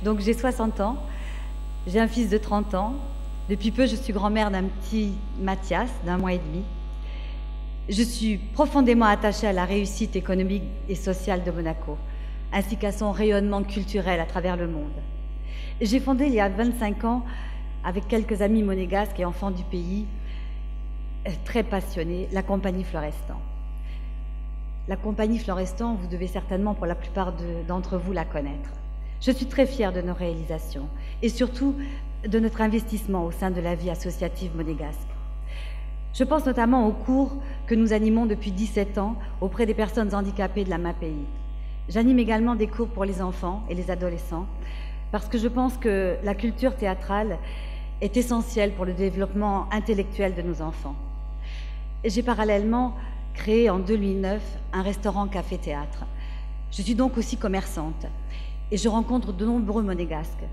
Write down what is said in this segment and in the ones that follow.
Donc j'ai 60 ans, j'ai un fils de 30 ans. Depuis peu, je suis grand-mère d'un petit Mathias, d'1 mois et demi. Je suis profondément attachée à la réussite économique et sociale de Monaco, ainsi qu'à son rayonnement culturel à travers le monde. J'ai fondé il y a 25 ans, avec quelques amis monégasques et enfants du pays, très passionnés, la compagnie Florestan. La compagnie Florestan, vous devez certainement pour la plupart d'entre vous la connaître. Je suis très fière de nos réalisations et surtout de notre investissement au sein de la vie associative monégasque. Je pense notamment aux cours que nous animons depuis 17 ans auprès des personnes handicapées de la MAPI. J'anime également des cours pour les enfants et les adolescents parce que je pense que la culture théâtrale est essentielle pour le développement intellectuel de nos enfants. J'ai parallèlement créé en 2009 un restaurant café-théâtre. Je suis donc aussi commerçante et je rencontre de nombreux monégasques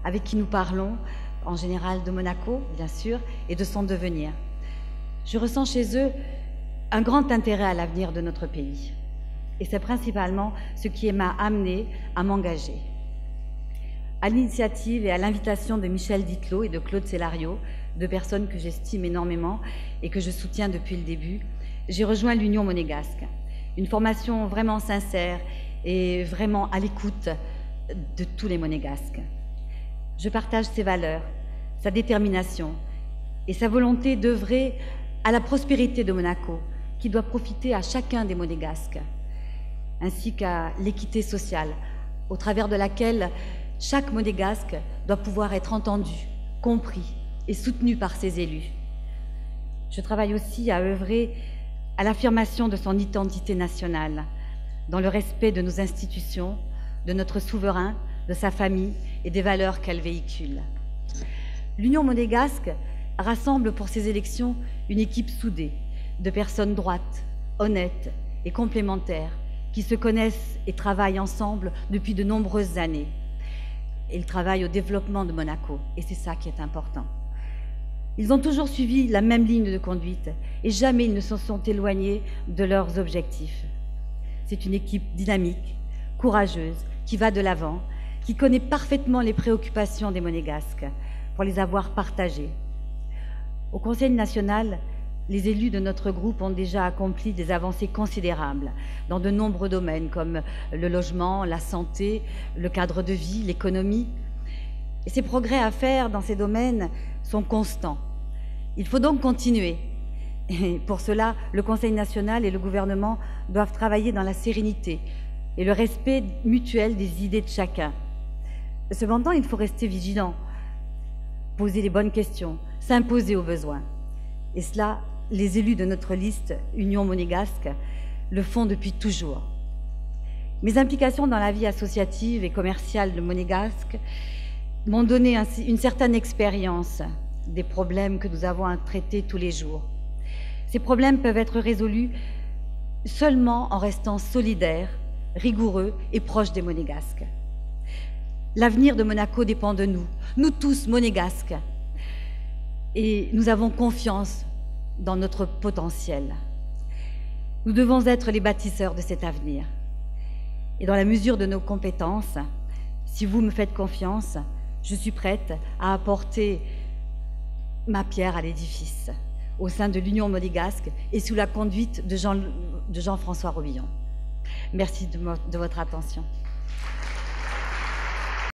avec qui nous parlons, en général de Monaco, bien sûr, et de son devenir. Je ressens chez eux un grand intérêt à l'avenir de notre pays. Et c'est principalement ce qui m'a amenée à m'engager. À l'initiative et à l'invitation de Michel Dittelot et de Claude Cellario, deux personnes que j'estime énormément et que je soutiens depuis le début, j'ai rejoint l'Union monégasque. Une formation vraiment sincère et vraiment à l'écoute de tous les monégasques. Je partage ses valeurs, sa détermination et sa volonté d'œuvrer à la prospérité de Monaco, qui doit profiter à chacun des monégasques, ainsi qu'à l'équité sociale, au travers de laquelle chaque monégasque doit pouvoir être entendu, compris et soutenu par ses élus. Je travaille aussi à œuvrer à l'affirmation de son identité nationale, dans le respect de nos institutions, de notre souverain, de sa famille et des valeurs qu'elle véhicule. L'Union monégasque rassemble pour ces élections une équipe soudée de personnes droites, honnêtes et complémentaires qui se connaissent et travaillent ensemble depuis de nombreuses années. Ils travaillent au développement de Monaco et c'est ça qui est important. Ils ont toujours suivi la même ligne de conduite et jamais ils ne se sont éloignés de leurs objectifs. C'est une équipe dynamique, courageuse, qui va de l'avant, qui connaît parfaitement les préoccupations des monégasques pour les avoir partagées. Au Conseil national, les élus de notre groupe ont déjà accompli des avancées considérables dans de nombreux domaines comme le logement, la santé, le cadre de vie, l'économie. Et ces progrès à faire dans ces domaines sont constants. Il faut donc continuer. Et pour cela, le Conseil national et le gouvernement doivent travailler dans la sérénité et le respect mutuel des idées de chacun. Cependant, il faut rester vigilant, poser les bonnes questions, s'imposer aux besoins. Et cela, les élus de notre liste Union monégasque le font depuis toujours. Mes implications dans la vie associative et commerciale de monégasque m'ont donné une certaine expérience des problèmes que nous avons à traiter tous les jours. Ces problèmes peuvent être résolus seulement en restant solidaires, rigoureux et proches des monégasques. L'avenir de Monaco dépend de nous, nous tous monégasques. Et nous avons confiance dans notre potentiel. Nous devons être les bâtisseurs de cet avenir. Et dans la mesure de nos compétences, si vous me faites confiance, je suis prête à apporter ma pierre à l'édifice au sein de l'Union monégasque et sous la conduite de Jean-François Robillon. Merci de votre attention.